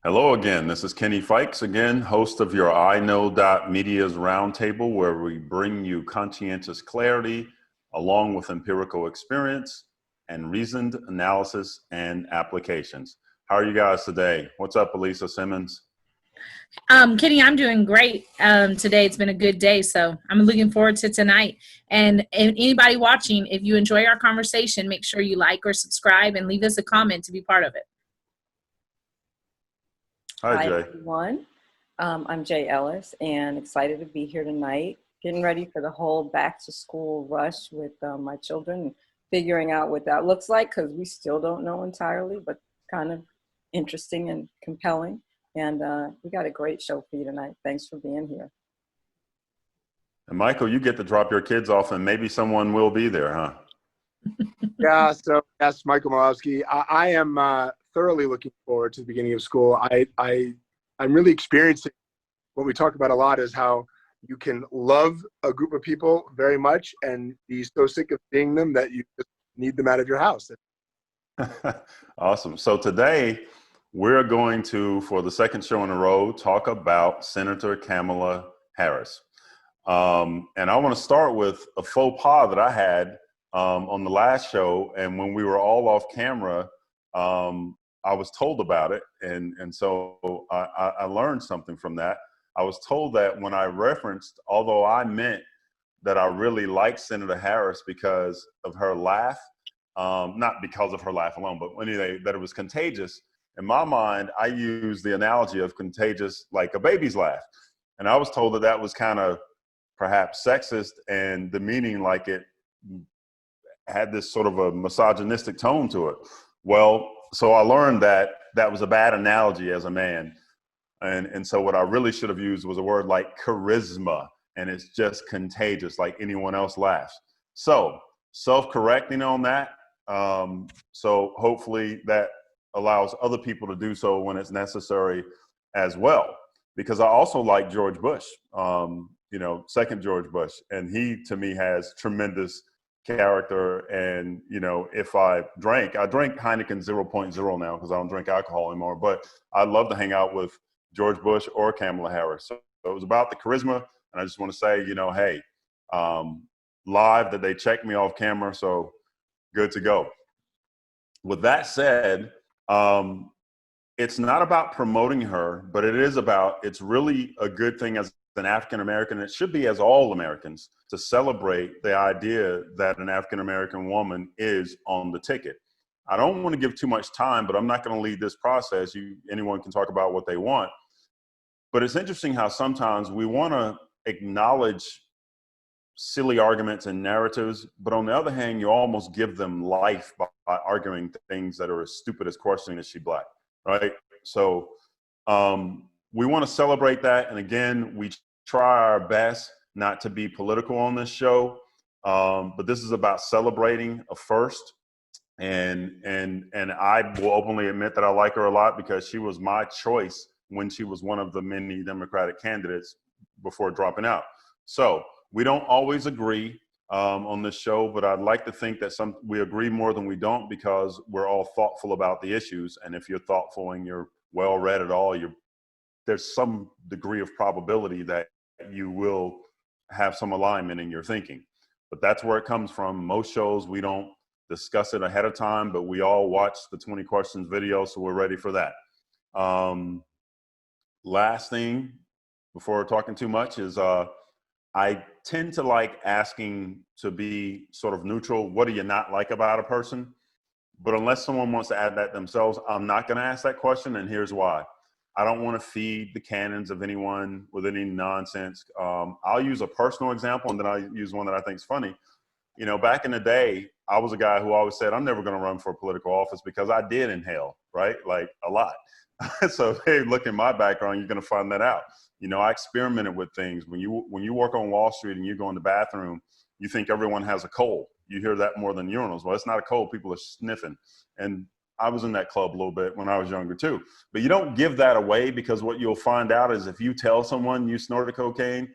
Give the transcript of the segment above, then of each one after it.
Hello again. This is Kenny Fikes again, host of your iKnowMedia's Roundtable, where we bring you conscientious clarity along with empirical experience and reasoned analysis and applications. How are you guys today? What's up, Elisa Simmons? Kenny, I'm doing great today. It's been a good day, so I'm looking forward to tonight. And anybody watching, if you enjoy our conversation, make sure you like or subscribe and leave us a comment to be part of it. Hi, Hi, Jay. everyone. I'm Jay Ellis and excited to be here tonight, getting ready for the whole back to school rush with my children, figuring out what that looks like because we still don't know entirely, but kind of interesting and compelling. And we got a great show for you tonight. Thanks for being here. And Michael, you get to drop your kids off and maybe someone will be there, huh? Yeah, so that's Michael Malowski. I am thoroughly looking forward to the beginning of school. I'm really experiencing what we talk about a lot is how you can love a group of people very much and be so sick of seeing them that you just need them out of your house. Awesome. So today we're going to, for the second show in a row, talk about Senator Kamala Harris. And I want to start with a faux pas that I had on the last show, and when we were all off camera, I was told about it, and so I learned something from that. I was told that when I referenced, although I meant that I really liked Senator Harris because of her laugh, not because of her laugh alone, but anyway, that it was contagious. In my mind, I used the analogy of contagious like a baby's laugh, and I was told that that was kind of perhaps sexist and demeaning, like it had this sort of a misogynistic tone to it. Well, so I learned that that was a bad analogy as a man. And so what I really should have used was a word like charisma, and it's just contagious, like anyone else laughs. So self-correcting on that. So hopefully that allows other people to do so when it's necessary as well. Because I also like George Bush, second George Bush, and he to me has tremendous character. And if I drink Heineken 0.0 now because I don't drink alcohol anymore, but I'd love to hang out with George Bush or Kamala Harris. So it was about the charisma, and I just want to say, hey, live that they checked me off camera, so good to go. With that said, it's not about promoting her, but it's really a good thing as an African American. It should be as all Americans to celebrate the idea that an African American woman is on the ticket. I don't want to give too much time, but I'm not going to lead this process. Anyone can talk about what they want. But it's interesting how sometimes we want to acknowledge silly arguments and narratives, but on the other hand, you almost give them life by arguing things that are as stupid as questioning is she black, right? So we want to celebrate that. And again, we try our best not to be political on this show, but this is about celebrating a first. And I will openly admit that I like her a lot because she was my choice when she was one of the many Democratic candidates before dropping out. So we don't always agree on this show, but I'd like to think that we agree more than we don't because we're all thoughtful about the issues. And if you're thoughtful and you're well read at all, there's some degree of probability that you will have some alignment in your thinking. But that's where it comes from. Most shows, we don't discuss it ahead of time, but we all watch the 20 questions video, so we're ready for that. Last thing, before talking too much, is I tend to like asking to be sort of neutral. What do you not like about a person? But unless someone wants to add that themselves, I'm not going to ask that question, and here's why. I don't want to feed the cannons of anyone with any nonsense. I'll use a personal example, and then I'll use one that I think is funny. Back in the day, I was a guy who always said, I'm never going to run for political office because I did inhale, right? Like a lot. So hey, look at my background, you're going to find that out. I experimented with things. When you work on Wall Street and you go in the bathroom, you think everyone has a cold. You hear that more than urinals. Well, it's not a cold. People are sniffing. And I was in that club a little bit when I was younger too. But you don't give that away because what you'll find out is if you tell someone you snorted cocaine,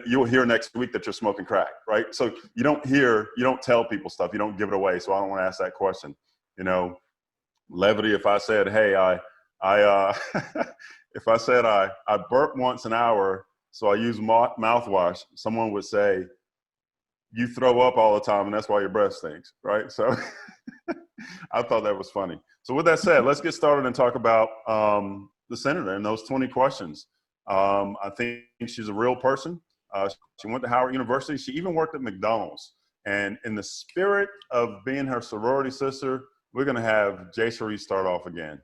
you'll hear next week that you're smoking crack, right? So you don't tell people stuff. You don't give it away. So I don't want to ask that question. Levity, if I said, hey, If I said I burp once an hour, so I use mouthwash, someone would say, you throw up all the time and that's why your breath stinks, right? So I thought that was funny. So with that said, let's get started and talk about the senator and those 20 questions. I think she's a real person. She went to Howard University. She even worked at McDonald's. And in the spirit of being her sorority sister, we're going to have Jay Cherie start off again.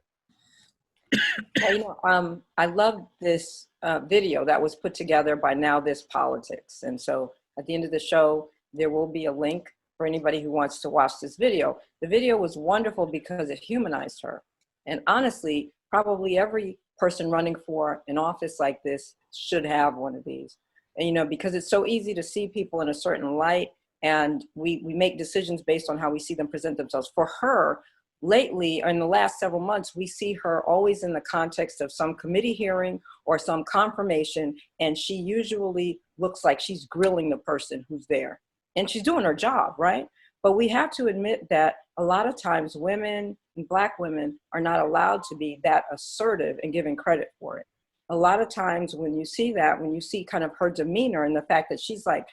I love this video that was put together by Now This Politics. And so at the end of the show, there will be a link for anybody who wants to watch this video. The video was wonderful because it humanized her. And honestly, probably every person running for an office like this should have one of these. And, because it's so easy to see people in a certain light, and we make decisions based on how we see them present themselves. For her, lately, in the last several months, we see her always in the context of some committee hearing or some confirmation, and she usually looks like she's grilling the person who's there. And she's doing her job, right? But we have to admit that a lot of times women and Black women are not allowed to be that assertive and given credit for it. A lot of times when you see that, when you see kind of her demeanor and the fact that she's like,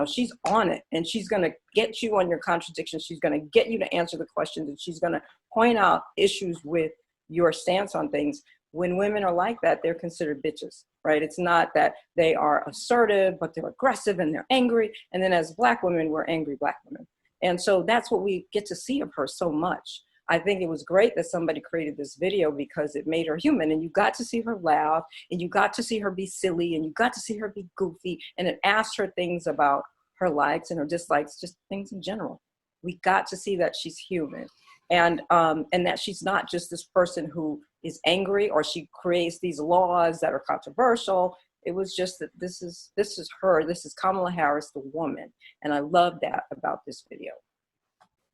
she's on it and she's going to get you on your contradictions. She's going to get you to answer the questions and she's going to point out issues with your stance on things. When women are like that, they're considered bitches, right? It's not that they are assertive, but they're aggressive and they're angry. And then as Black women, we're angry Black women. And so that's what we get to see of her so much. I think it was great that somebody created this video because it made her human, and you got to see her laugh, and you got to see her be silly, and you got to see her be goofy, and it asked her things about her likes and her dislikes, just things in general. We got to see that she's human, and that she's not just this person who is angry or she creates these laws that are controversial. It was just that this is her. This is Kamala Harris, the woman, and I love that about this video.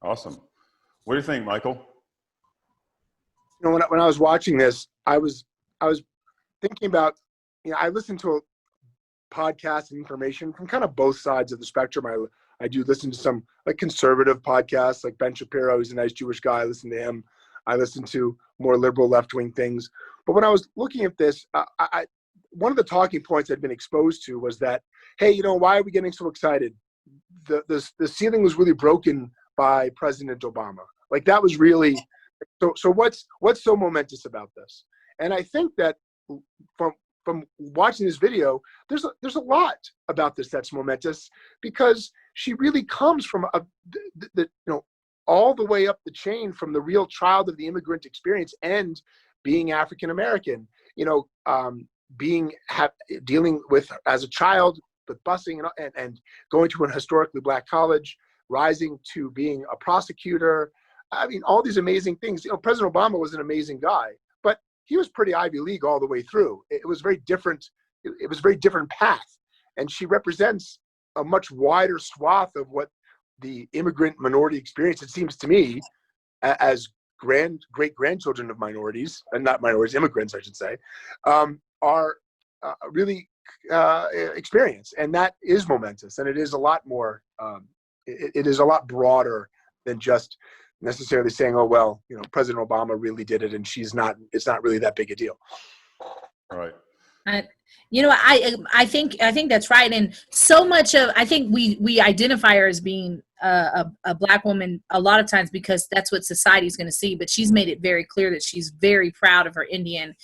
Awesome. What do you think, Michael? When I was watching this, I was thinking about, I listened to a podcast and information from kind of both sides of the spectrum. I do listen to some like conservative podcasts, like Ben Shapiro. He's a nice Jewish guy. I listen to him. I listen to more liberal left-wing things. But when I was looking at this, one of the talking points I'd been exposed to was that, hey, why are we getting so excited? The ceiling was really broken by President Obama. Like that was really, so what's so momentous about this? And I think that from watching this video, there's a lot about this that's momentous because she really comes from all the way up the chain from the real child of the immigrant experience and being African American, dealing with as a child with busing and going to an historically Black college, rising to being a prosecutor. I mean, all these amazing things. President Obama was an amazing guy, but he was pretty Ivy League all the way through. It was very different. It was a very different path. And she represents a much wider swath of what the immigrant minority experience, it seems to me, as great-grandchildren of minorities, and not minorities, immigrants, I should say, are really experience. And that is momentous. And it is a lot more, it is a lot broader than just necessarily saying, oh, well, President Obama really did it and it's not really that big a deal. Right. I think that's right. And so much of, I think we identify her as being a Black woman a lot of times because that's what society is going to see. But she's made it very clear that she's very proud of her Indian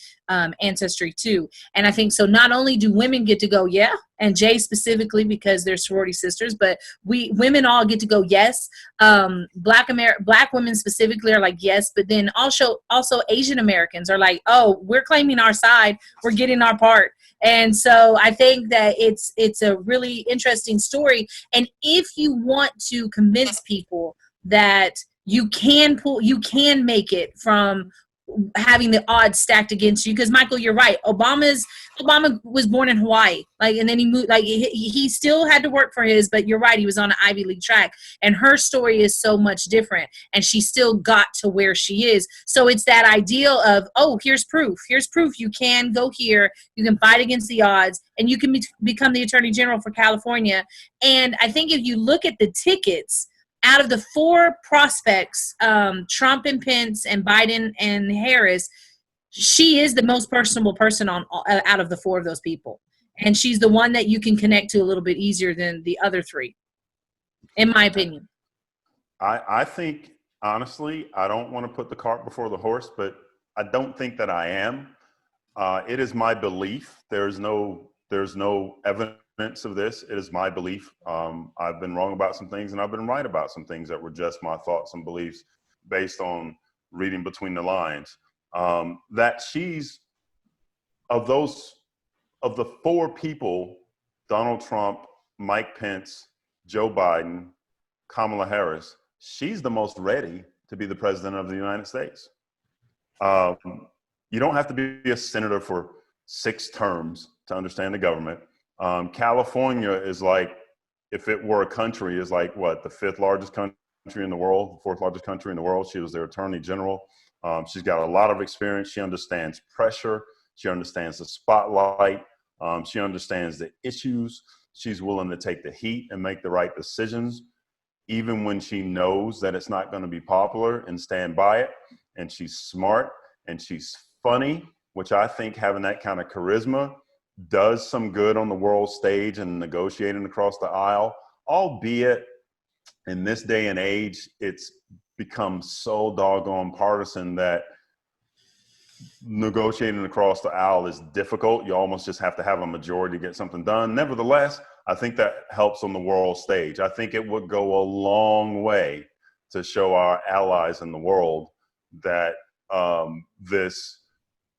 ancestry too. And I think so. Not only do women get to go, yeah, and Jay specifically because they're sorority sisters, but women all get to go, yes. Black women specifically are like, yes. But then also Asian Americans are like, oh, we're claiming our side. We're getting our part. And so I think that it's a really interesting story. And if you want to convince people that you can make it from having the odds stacked against you, because Michael, you're right. Obama was born in Hawaii, and then he moved. He still had to work for his, but you're right. He was on an Ivy League track, and her story is so much different, and she still got to where she is. So it's that ideal of, oh, here's proof. Here's proof. You can go here. You can fight against the odds, and you can become the Attorney General for California. And I think if you look at the tickets, out of the four prospects, Trump and Pence and Biden and Harris, she is the most personable person out of the four of those people. And she's the one that you can connect to a little bit easier than the other three, in my opinion. I think, honestly, I don't want to put the cart before the horse, but I don't think that I am. It is my belief. There's no evidence of this. It is my belief. I've been wrong about some things, and I've been right about some things that were just my thoughts and beliefs based on reading between the lines. That she's, of the four people, Donald Trump, Mike Pence, Joe Biden, Kamala Harris, she's the most ready to be the president of the United States. You don't have to be a senator for 6 terms to understand the government. California is like, if it were a country, is like what, the 5th largest country in the world, the 4th largest country in the world. She was their attorney general. She's got a lot of experience. She understands pressure. She understands the spotlight. She understands the issues. She's willing to take the heat and make the right decisions, even when she knows that it's not going to be popular, and stand by it. And she's smart and she's funny, which I think having that kind of charisma does some good on the world stage and negotiating across the aisle, albeit in this day and age, it's become so doggone partisan that negotiating across the aisle is difficult. You almost just have to have a majority to get something done. Nevertheless, I think that helps on the world stage. I think it would go a long way to show our allies in the world that this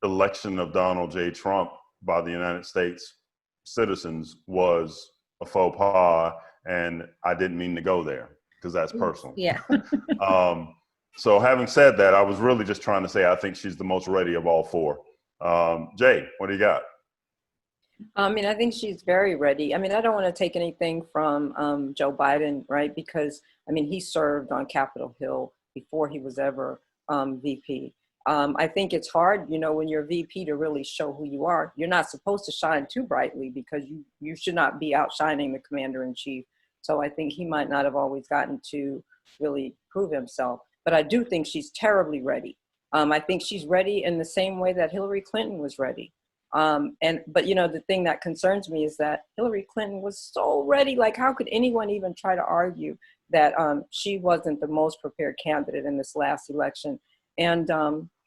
election of Donald J. Trump by the United States citizens was a faux pas, and I didn't mean to go there because that's personal. Yeah. So having said that, I was really just trying to say I think she's the most ready of all four. Jay, what do you got? I mean, I think she's very ready. I mean, I don't want to take anything from Joe Biden, right? Because, I mean, he served on Capitol Hill before he was ever VP. I think it's hard, you know, when you're VP to really show who you are. You're not supposed to shine too brightly because you should not be outshining the commander in chief. So I think he might not have always gotten to really prove himself. But I do think she's terribly ready. I think she's ready in the same way that Hillary Clinton was ready. But you know, the thing that concerns me is that Hillary Clinton was so ready. Like, how could anyone even try to argue that she wasn't the most prepared candidate in this last election? And,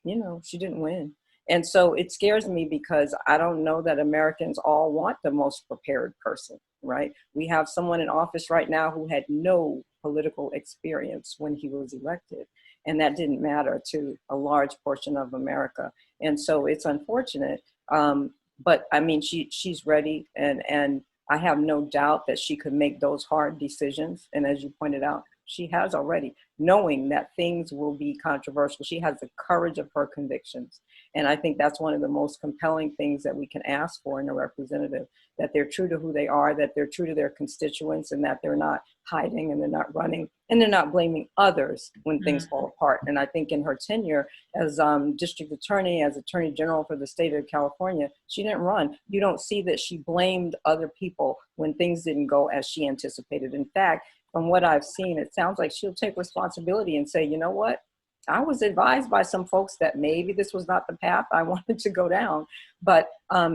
you know, she didn't win. And so it scares me because I don't know that Americans all want the most prepared person, right? We have someone in office right now who had no political experience when he was elected. And that didn't matter to a large portion of America. And so it's unfortunate. But I mean, she's ready, and I have no doubt that she could make those hard decisions. And as you pointed out, she has already, knowing that things will be controversial. She has the courage of her convictions. And I think that's one of the most compelling things that we can ask for in a representative, that they're true to who they are, that they're true to their constituents, and that they're not hiding and they're not running and they're not blaming others when things fall apart. And I think in her tenure as district attorney, as attorney general for the state of California, she didn't run. You don't see that she blamed other people when things didn't go as she anticipated. In fact, from what I've seen, it sounds like she'll take responsibility and say, you know what? I was advised by some folks that maybe this was not the path I wanted to go down, but,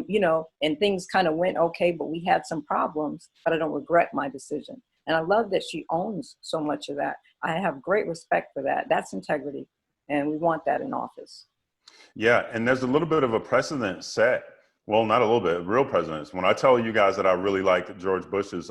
you know, and things kind of went okay, but we had some problems, but I don't regret my decision. And I love that she owns so much of that. I have great respect for that. That's integrity. And we want that in office. Yeah, and there's a little bit of a precedent set. Well, not a little bit, real precedents. When I tell you guys that I really liked George Bush's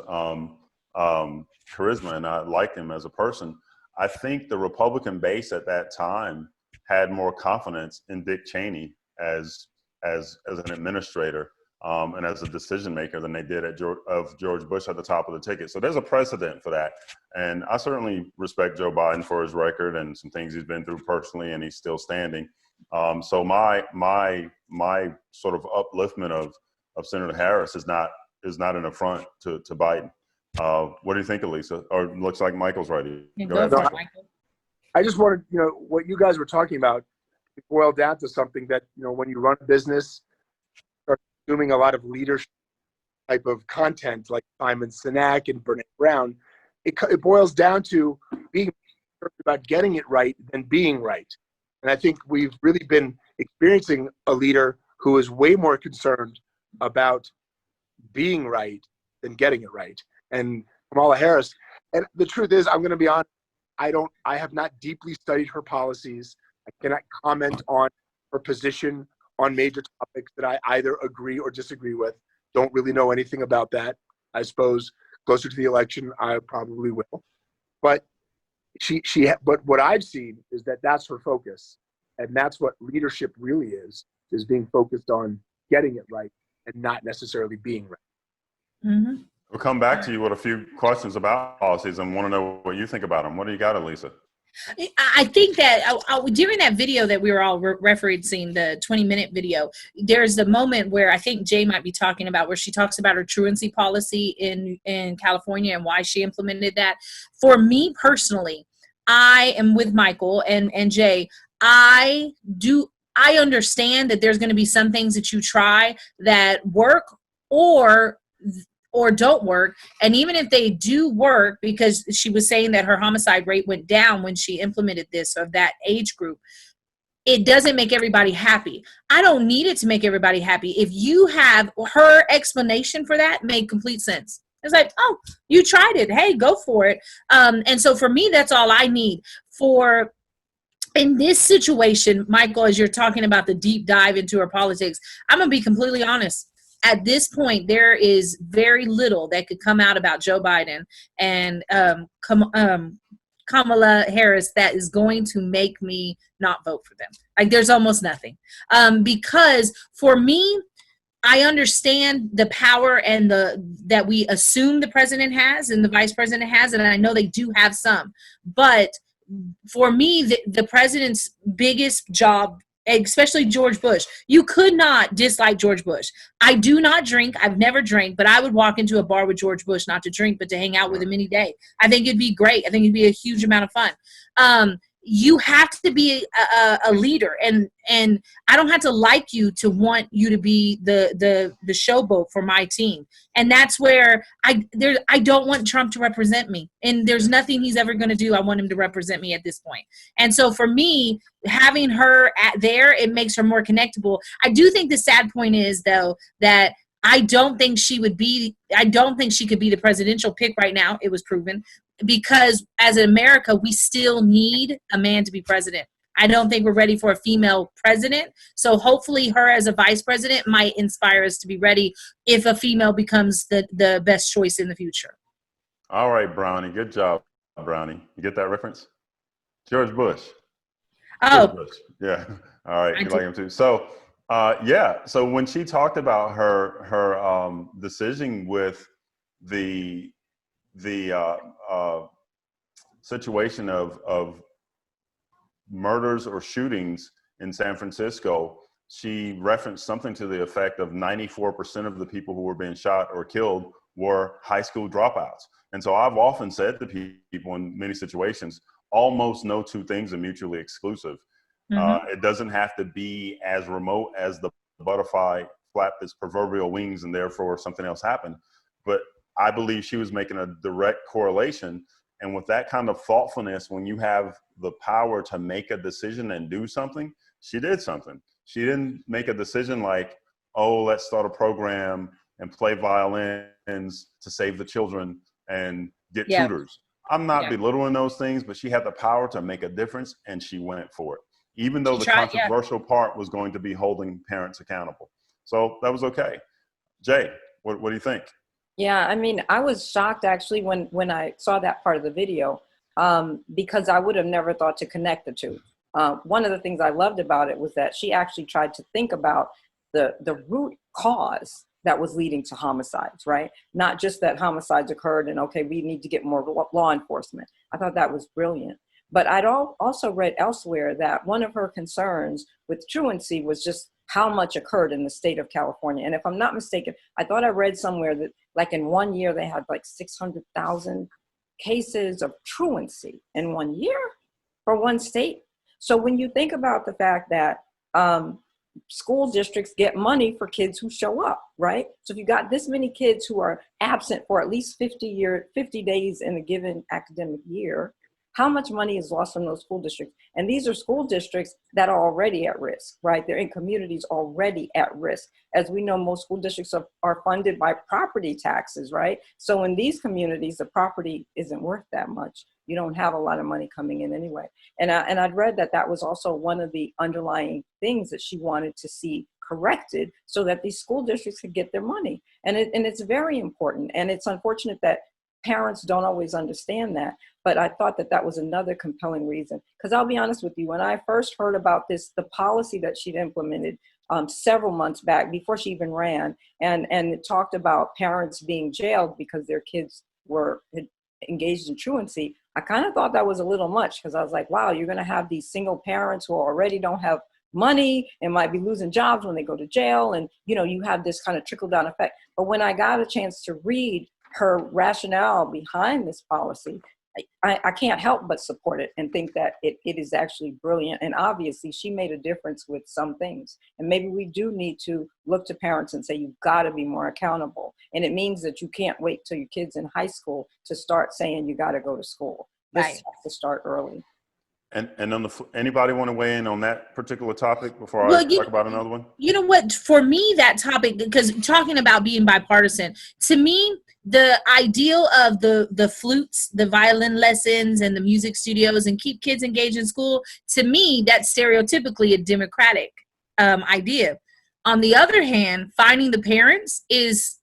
charisma and I liked him as a person, I think the Republican base at that time had more confidence in Dick Cheney as an administrator and as a decision maker than they did of George Bush at the top of the ticket. So there's a precedent for that. And I certainly respect Joe Biden for his record and some things he's been through personally, and he's still standing. So my sort of upliftment of Senator Harris is not an affront to Biden. What do you think, Elisa? Or it looks like Michael's ready. Go ahead, Michael. I just wanted, you know, what you guys were talking about, it boiled down to something that, you know, when you run a business, start consuming a lot of leadership type of content like Simon Sinek and Brene Brown, it boils down to being about getting it right than being right. And I think we've really been experiencing a leader who is way more concerned about being right than getting it right. And Kamala Harris, and the truth is, I'm going to be honest, I have not deeply studied her policies. I cannot comment on her position on major topics that I either agree or disagree with. Don't really know anything about that. I suppose closer to the election, I probably will. But but what I've seen is that that's her focus, and that's what leadership really is being focused on getting it right and not necessarily being right. Mm-hmm. We'll come back to you with a few questions about policies and want to know what you think about them. What do you got, Elisa? I think that during that video that we were all referencing, the 20-minute video, there's the moment where I think Jay might be talking about where she talks about her truancy policy in California and why she implemented that. For me personally, I am with Michael and Jay. I understand that there's going to be some things that you try that work or don't work. And even if they do work, because she was saying that her homicide rate went down when she implemented this of that age group, it doesn't make everybody happy. I don't need it to make everybody happy. If you have her explanation for that, made complete sense. It's like, oh, you tried it. Hey, go for it. And so for me, that's all I need for. In this situation, Michael, as you're talking about the deep dive into her politics, I'm going to be completely honest. At this point, there is very little that could come out about Joe Biden and Kamala Harris that is going to make me not vote for them. Like, there's almost nothing. Because for me, I understand the power and that we assume the president has and the vice president has, and I know they do have some. But for me, the president's biggest job, especially George Bush, you could not dislike George Bush. I do not drink. I've never drank, but I would walk into a bar with George Bush, not to drink, but to hang out with him any day. I think it'd be great. I think it'd be a huge amount of fun. You have to be a leader, and I don't have to like you to want you to be the showboat for my team. And that's where I don't want Trump to represent me, and there's nothing he's ever going to do. I want him to represent me at this point. And so for me, having her there, it makes her more connectable. I do think the sad point is, though, that I don't think she could be the presidential pick right now. It was proven. Because as in America, we still need a man to be president. I don't think we're ready for a female president. So hopefully her as a vice president might inspire us to be ready if a female becomes the best choice in the future. All right, Brownie. Good job, Brownie. You get that reference? George Bush. Oh. George Bush. Yeah. All right. You like him too. So, yeah. So when she talked about her decision with the situation of murders or shootings in San Francisco, she referenced something to the effect of 94% of the people who were being shot or killed were high school dropouts. And so I've often said to people in many situations, almost no two things are mutually exclusive. Mm-hmm. It doesn't have to be as remote as the butterfly flapped its proverbial wings and therefore something else happened. But I believe she was making a direct correlation. And with that kind of thoughtfulness, when you have the power to make a decision and do something, she did something. She didn't make a decision like, oh, let's start a program and play violins to save the children and get tutors. I'm not belittling those things, but she had the power to make a difference, and she went for it, even though the controversial part was going to be holding parents accountable. So that was okay. Jay, what do you think? Yeah, I mean, I was shocked actually when I saw that part of the video, because I would have never thought to connect the two. One of the things I loved about it was that she actually tried to think about the root cause that was leading to homicides, right? Not just that homicides occurred and, okay, we need to get more law enforcement. I thought that was brilliant. But I'd also read elsewhere that one of her concerns with truancy was just how much occurred in the state of California. And if I'm not mistaken, I thought I read somewhere that like in 1 year, they had like 600,000 cases of truancy in 1 year for one state. So when you think about the fact that school districts get money for kids who show up, right? So if you got this many kids who are absent for at least 50 days in a given academic year, how much money is lost from those school districts? And these are school districts that are already at risk, right? They're in communities already at risk. As we know, most school districts are funded by property taxes, right? So in these communities, the property isn't worth that much. You don't have a lot of money coming in anyway. And I'd read that that was also one of the underlying things that she wanted to see corrected so that these school districts could get their money. And it's very important. And it's unfortunate that parents don't always understand that. But I thought that that was another compelling reason. Because I'll be honest with you, when I first heard about this, the policy that she'd implemented several months back before she even ran, and it talked about parents being jailed because their kids were engaged in truancy, I kind of thought that was a little much, because I was like, wow, you're going to have these single parents who already don't have money and might be losing jobs when they go to jail. And, you know, you have this kind of trickle down effect. But when I got a chance to read her rationale behind this policy, I can't help but support it and think that it is actually brilliant. And obviously she made a difference with some things. And maybe we do need to look to parents and say, you've got to be more accountable. And it means that you can't wait till your kid's in high school to start saying you got to go to school. This has to start early. And on anybody want to weigh in on that particular topic before I talk about another one? You know what, for me, that topic, because talking about being bipartisan, to me, the ideal of the flutes, the violin lessons and the music studios and keep kids engaged in school, to me, that's stereotypically a Democratic idea. On the other hand, finding the parents is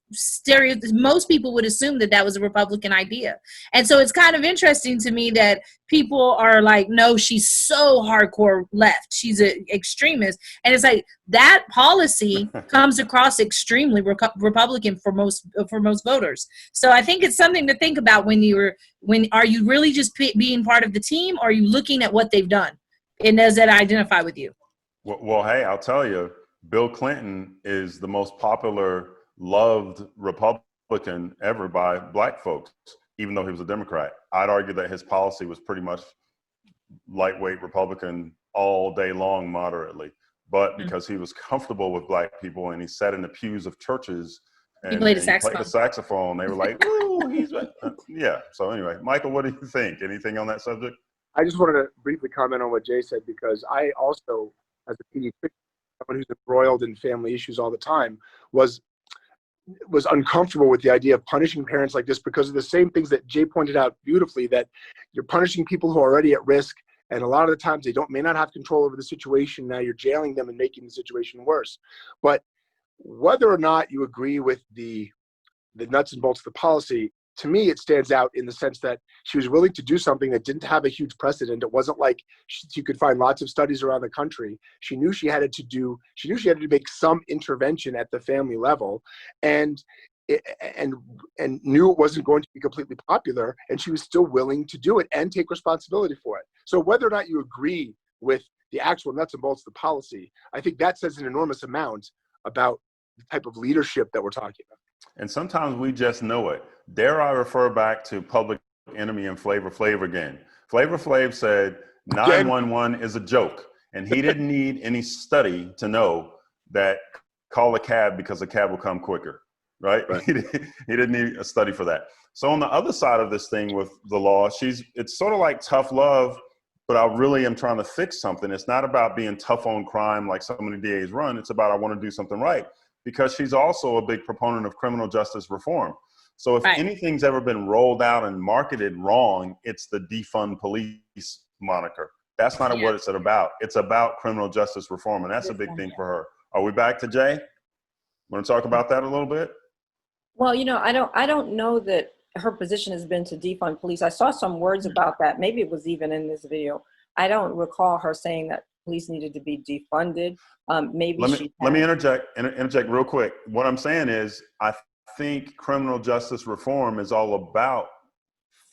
most people would assume that that was a Republican idea. And so it's kind of interesting to me that people are like, no, she's so hardcore left, she's an extremist. And it's like, that policy comes across extremely Republican for most voters. So I think it's something to think about when are you really just being part of the team, or are you looking at what they've done, and does that identify with you? Well, hey, I'll tell you, Bill Clinton is the most popular, loved Republican ever by black folks, even though he was a Democrat. I'd argue that his policy was pretty much lightweight Republican all day long, moderately. But because he was comfortable with black people and he sat in the pews of churches and he played the saxophone, they were like, ooh, he's yeah. So anyway, Michael, what do you think? Anything on that subject? I just wanted to briefly comment on what Jay said, because I also, as a pediatrician, someone who's embroiled in family issues all the time, was uncomfortable with the idea of punishing parents like this, because of the same things that Jay pointed out beautifully, that you're punishing people who are already at risk, and a lot of the times they may not have control over the situation. Now you're jailing them and making the situation worse. But whether or not you agree with the nuts and bolts of the policy, to me, it stands out in the sense that she was willing to do something that didn't have a huge precedent. It wasn't like you could find lots of studies around the country. She knew she had to make some intervention at the family level, and knew it wasn't going to be completely popular, and she was still willing to do it and take responsibility for it. So whether or not you agree with the actual nuts and bolts of the policy, I think that says an enormous amount about the type of leadership that we're talking about. And sometimes we just know it. Dare I refer back to Public Enemy and Flavor Flav again. Flavor Flav said 911 is a joke, and he didn't need any study to know that call a cab because a cab will come quicker, right? He didn't need a study for that. So on the other side of this thing with the law, it's sort of like tough love, but I really am trying to fix something. It's not about being tough on crime like so many DAs run. It's about I want to do something right, because she's also a big proponent of criminal justice reform. So if anything's ever been rolled out and marketed wrong, it's the defund police moniker. That's not what it's about. It's about criminal justice reform, and that's a big thing for her. Are we back to Jay? Want to talk about that a little bit? Well, you know, I don't know that her position has been to defund police. I saw some words about that. Maybe it was even in this video. I don't recall her saying that police needed to be defunded. Let me interject real quick. What I'm saying is, I think criminal justice reform is all about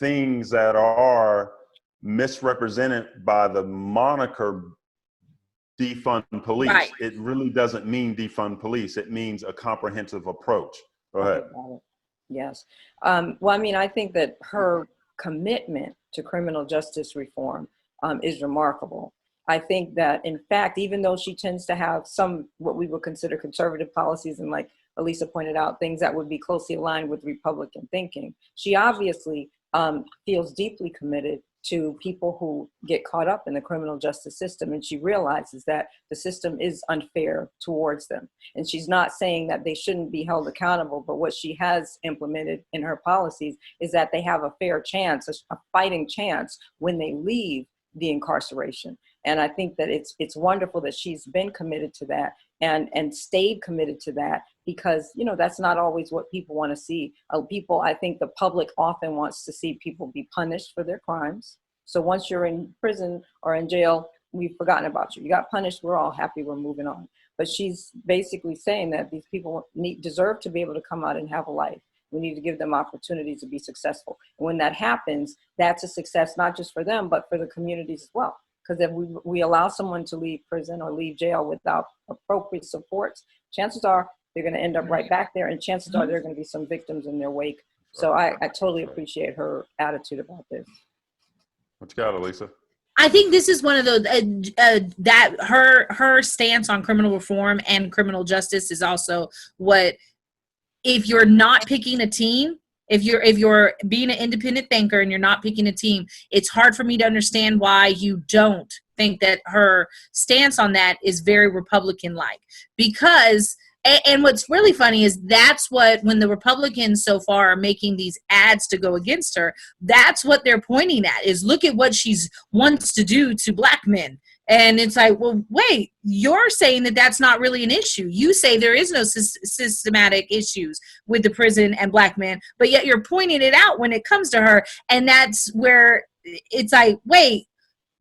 things that are misrepresented by the moniker defund police. Right. It really doesn't mean defund police. It means a comprehensive approach. Go ahead. Yes. Well, I mean, I think that her commitment to criminal justice reform is remarkable. I think that, in fact, even though she tends to have some what we would consider conservative policies, and like Elisa pointed out, things that would be closely aligned with Republican thinking, she obviously feels deeply committed to people who get caught up in the criminal justice system. And she realizes that the system is unfair towards them. And she's not saying that they shouldn't be held accountable, but what she has implemented in her policies is that they have a fair chance, a fighting chance when they leave the incarceration. And I think that it's wonderful that she's been committed to that and stayed committed to that, because, you know, that's not always what people want to see. I think the public often wants to see people be punished for their crimes. So once you're in prison or in jail, we've forgotten about you. You got punished, we're all happy, we're moving on. But she's basically saying that these people deserve to be able to come out and have a life. We need to give them opportunities to be successful. And when that happens, that's a success, not just for them, but for the communities as well. Because if we allow someone to leave prison or leave jail without appropriate supports, chances are they're going to end up right back there, and chances are there are going to be some victims in their wake. So I totally appreciate her attitude about this. What you got, Elisa? I think this is one of those that her stance on criminal reform and criminal justice is also what, if you're not picking a team, if you're being an independent thinker and you're not picking a team, it's hard for me to understand why you don't think that her stance on that is very Republican-like. Because, and what's really funny is that's what, when the Republicans so far are making these ads to go against her, that's what they're pointing at, is look at what she's wants to do to black men. And it's like, well, wait, you're saying that that's not really an issue. You say there is no systematic issues with the prison and black men, but yet you're pointing it out when it comes to her. And that's where it's like, wait,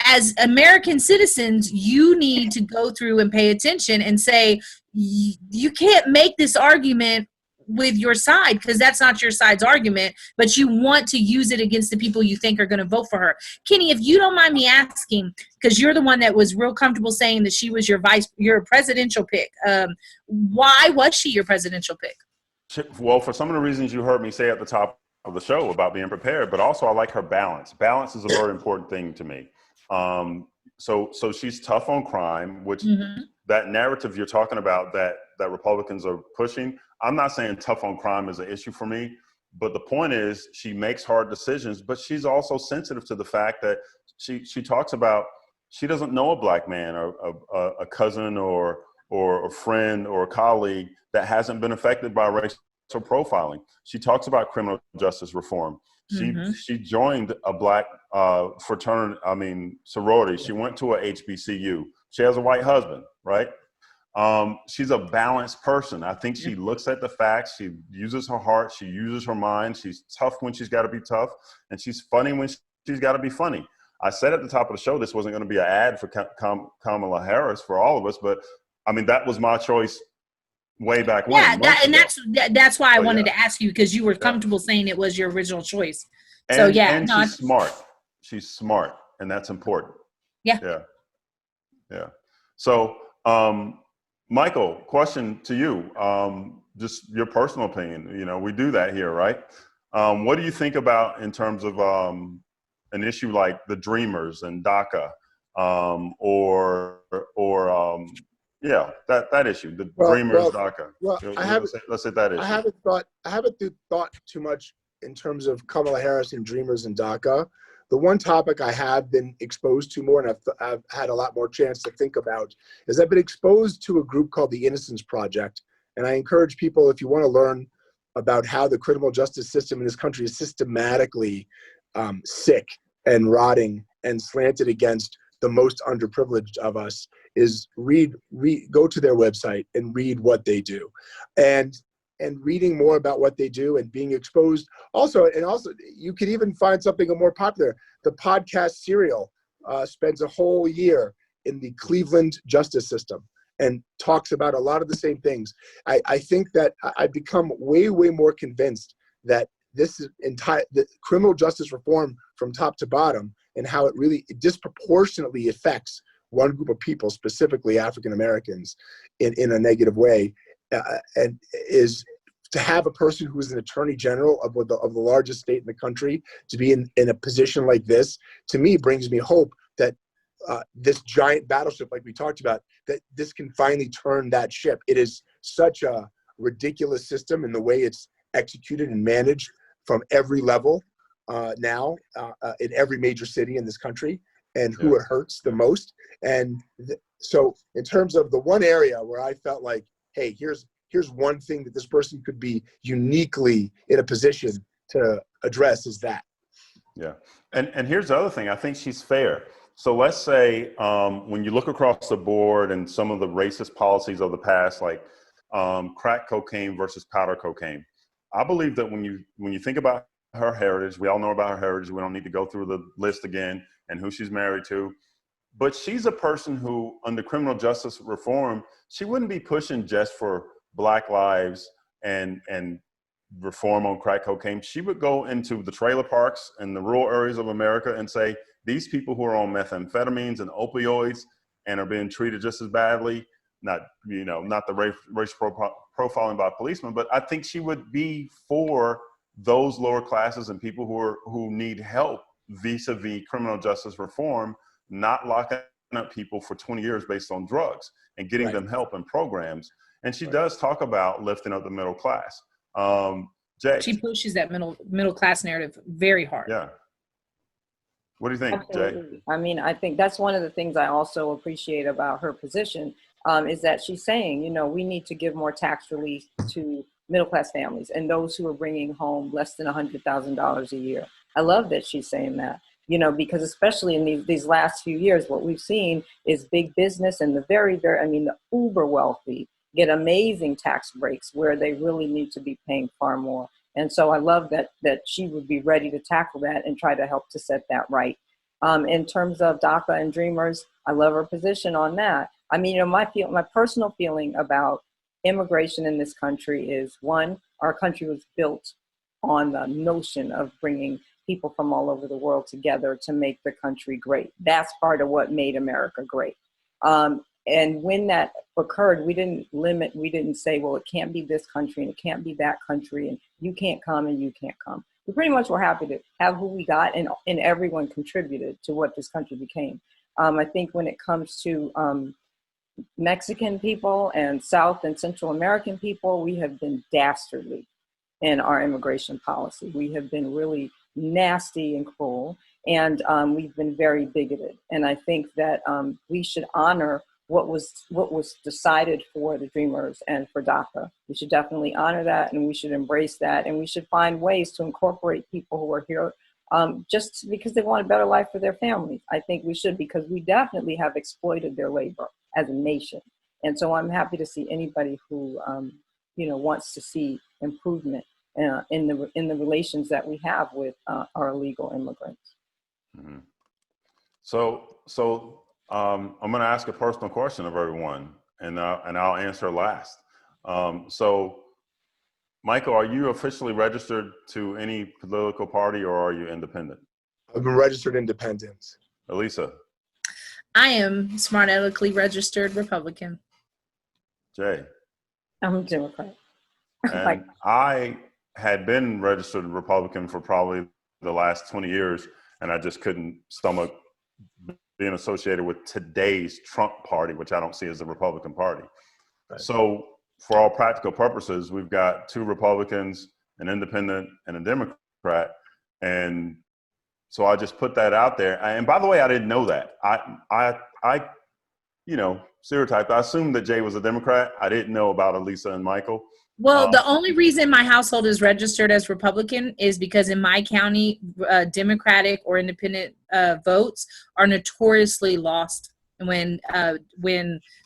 as American citizens, you need to go through and pay attention and say, you can't make this argument with your side, because that's not your side's argument, but you want to use it against the people you think are going to vote for her. Kenny, if you don't mind me asking, because you're the one that was real comfortable saying that she was your presidential pick. Why was she your presidential pick? Well, for some of the reasons you heard me say at the top of the show about being prepared, but also I like her balance. Balance is a very important thing to me. So she's tough on crime, which that narrative you're talking about that Republicans are pushing. I'm not saying tough on crime is an issue for me, but the point is she makes hard decisions, but she's also sensitive to the fact that she talks about, she doesn't know a black man or a cousin or a friend or a colleague that hasn't been affected by racial profiling. She talks about criminal justice reform. She joined a black sorority. She went to a HBCU. She has a white husband, right? She's a balanced person. I think she looks at the facts. She uses her heart. She uses her mind. She's tough when she's got to be tough, and she's funny when she's got to be funny. I said at the top of the show this wasn't going to be an ad for Kamala Harris for all of us, but I mean that was my choice way back when. Yeah, that's why I wanted to ask you, because you were comfortable saying it was your original choice. So and she's smart. She's smart, and that's important. Yeah. So, Michael, question to you. Just your personal opinion. You know, we do that here, right? What do you think about in terms of an issue like the Dreamers and DACA, that issue, the Dreamers, DACA. Well, let's say that issue. I haven't thought too much in terms of Kamala Harris and Dreamers and DACA. The one topic I have been exposed to more, and I've had a lot more chance to think about, is I've been exposed to a group called the Innocence Project. And I encourage people, if you want to learn about how the criminal justice system in this country is systematically sick and rotting and slanted against the most underprivileged of us, is go to their website and read what they do. And reading more about what they do and being exposed also you could even find something more popular. The podcast Serial spends a whole year in the Cleveland justice system and talks about a lot of the same things. I think that I've become way more convinced that this is the criminal justice reform from top to bottom, and how it really disproportionately affects one group of people, specifically African Americans, in a negative way, and is to have a person who is an attorney general of the largest state in the country to be in a position like this, to me, brings me hope that this giant battleship, like we talked about, that this can finally turn that ship. It is such a ridiculous system in the way it's executed and managed from every level. now in every major city in this country, and who it hurts the most. And so in terms of the one area where I felt like, hey, here's one thing that this person could be uniquely in a position to address, is that. Yeah. And here's the other thing. I think she's fair. So let's say when you look across the board and some of the racist policies of the past, like crack cocaine versus powder cocaine, I believe that when you think about her heritage, we all know about her heritage. We don't need to go through the list again and who she's married to. But she's a person who, under criminal justice reform, she wouldn't be pushing just for Black lives and reform on crack cocaine. She would go into the trailer parks in the rural areas of America and say, these people who are on methamphetamines and opioids and are being treated just as badly, not the racial profiling by policemen, but I think she would be for those lower classes and people who need help vis-a-vis criminal justice reform, not locking up people for 20 years based on drugs and getting them help and programs. And she does talk about lifting up the middle class. Jay. She pushes that middle class narrative very hard. Yeah. What do you think, Absolutely. Jay? I mean, I think that's one of the things I also appreciate about her position, is that she's saying, we need to give more tax relief to middle class families and those who are bringing home less than $100,000 a year. I love that she's saying that, because especially in these last few years, what we've seen is big business and the the uber wealthy get amazing tax breaks where they really need to be paying far more. And so I love that she would be ready to tackle that and try to help to set that right. In terms of DACA and Dreamers, I love her position on that. I mean, my personal feeling about immigration in this country is, one, our country was built on the notion of bringing people from all over the world together to make the country great. That's part of what made America great. And when that occurred, we didn't say, well, it can't be this country and it can't be that country and you can't come and you can't come. We pretty much were happy to have who we got, and everyone contributed to what this country became. I think when it comes to Mexican people and South and Central American people, we have been dastardly in our immigration policy. We have been really nasty and cruel, and we've been very bigoted. And I think that we should honor what was decided for the Dreamers and for DACA. We should definitely honor that, and we should embrace that, and we should find ways to incorporate people who are here just because they want a better life for their families. I think we should, because we definitely have exploited their labor as a nation. And so I'm happy to see anybody who wants to see improvement in the relations that we have with our illegal immigrants. Mm-hmm. So I'm going to ask a personal question of everyone, and I'll answer last. So, Michael, are you officially registered to any political party, or are you independent? I've been registered independent. Elisa? I am smart aleckly registered Republican. Jay? I'm a Democrat. And I had been registered Republican for probably the last 20 years, and I just couldn't stomach being associated with today's Trump party, which I don't see as the Republican Party. Right. So for all practical purposes, we've got two Republicans, an independent and a Democrat. And so I just put that out there. And by the way, I didn't know that. I stereotyped. I assumed that Jay was a Democrat. I didn't know about Elisa and Michael. Well, the only reason my household is registered as Republican is because in my county, Democratic or independent votes are notoriously lost. When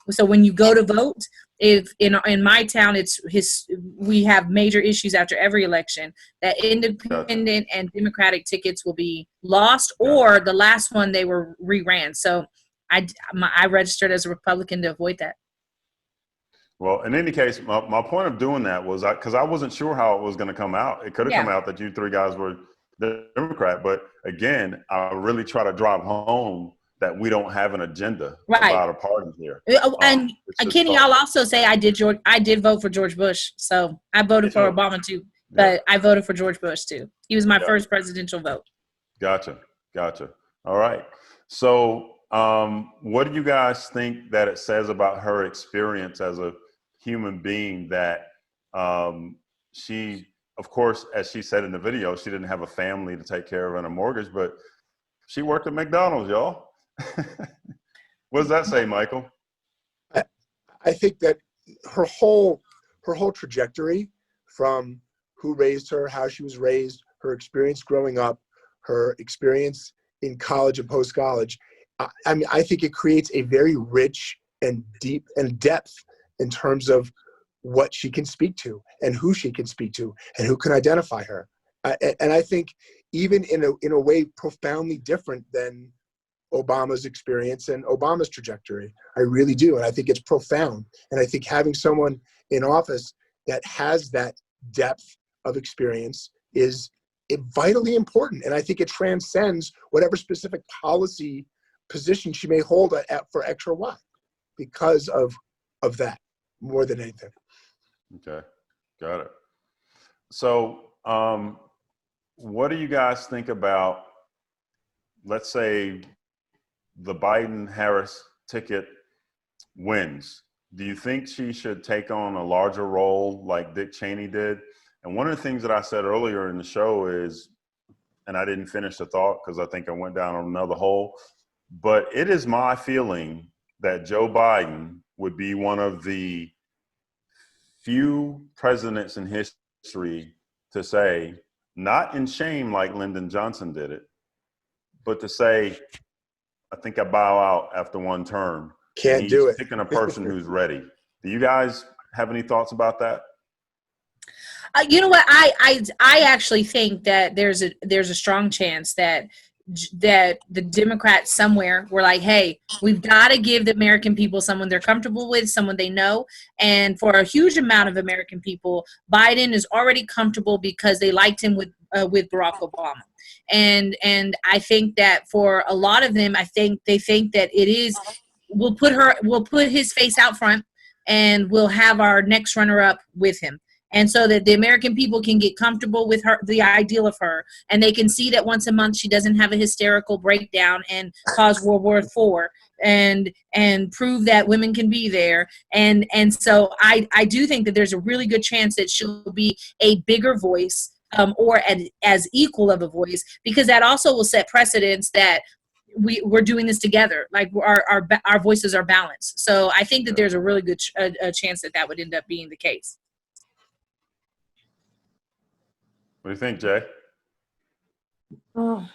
you go to vote, if in my town, we have major issues after every election that independent and Democratic tickets will be lost, or the last one they were reran. So I registered as a Republican to avoid that. Well, in any case, my point of doing that was because I wasn't sure how it was going to come out. It could have come out that you three guys were Democrat, but again, I really try to drive home that we don't have an agenda about a party here. And Kenny, I'll also say I did vote for George Bush, so I voted for Obama too, but I voted for George Bush too. He was my first presidential vote. Gotcha. All right. So, what do you guys think that it says about her experience as a human being that she of course, as she said in the video, she didn't have a family to take care of and a mortgage, but she worked at McDonald's, y'all. What does that say, Michael? I think that her whole trajectory, from who raised her, how she was raised, her experience growing up, her experience in college and post-college, I mean, I think it creates a very rich and deep and depth in terms of what she can speak to and who she can speak to and who can identify her. And I think even in a way profoundly different than Obama's experience and Obama's trajectory. I really do. And I think it's profound. And I think having someone in office that has that depth of experience is vitally important. And I think it transcends whatever specific policy position she may hold for X or Y because of that more than anything. Okay, got it. So what do you guys think about, let's say, the Biden-Harris ticket wins? Do you think she should take on a larger role like Dick Cheney did? And one of the things that I said earlier in the show is, and I didn't finish the thought because I think I went down on another hole, but it is my feeling that Joe Biden would be one of the few presidents in history to say, not in shame like Lyndon Johnson did it, but to say, I think I bow out after one term. Can't do it. Picking a person who's ready. Do you guys have any thoughts about that? You know what? I actually think that there's a strong chance that the Democrats somewhere were like, hey, we've got to give the American people someone they're comfortable with, someone they know. And for a huge amount of American people, Biden is already comfortable because they liked him with Barack Obama. And I think that for a lot of them, I think they think that it is, we'll put his face out front and we'll have our next runner up with him. And so that the American people can get comfortable with her, the ideal of her, and they can see that once a month she doesn't have a hysterical breakdown and cause World War IV, and prove that women can be there. And so I do think that there's a really good chance that she'll be a bigger voice, or as equal of a voice, because that also will set precedents that we're doing this together. Like our voices are balanced. So I think that there's a really good a chance that would end up being the case. What do you think, Jay? Oh,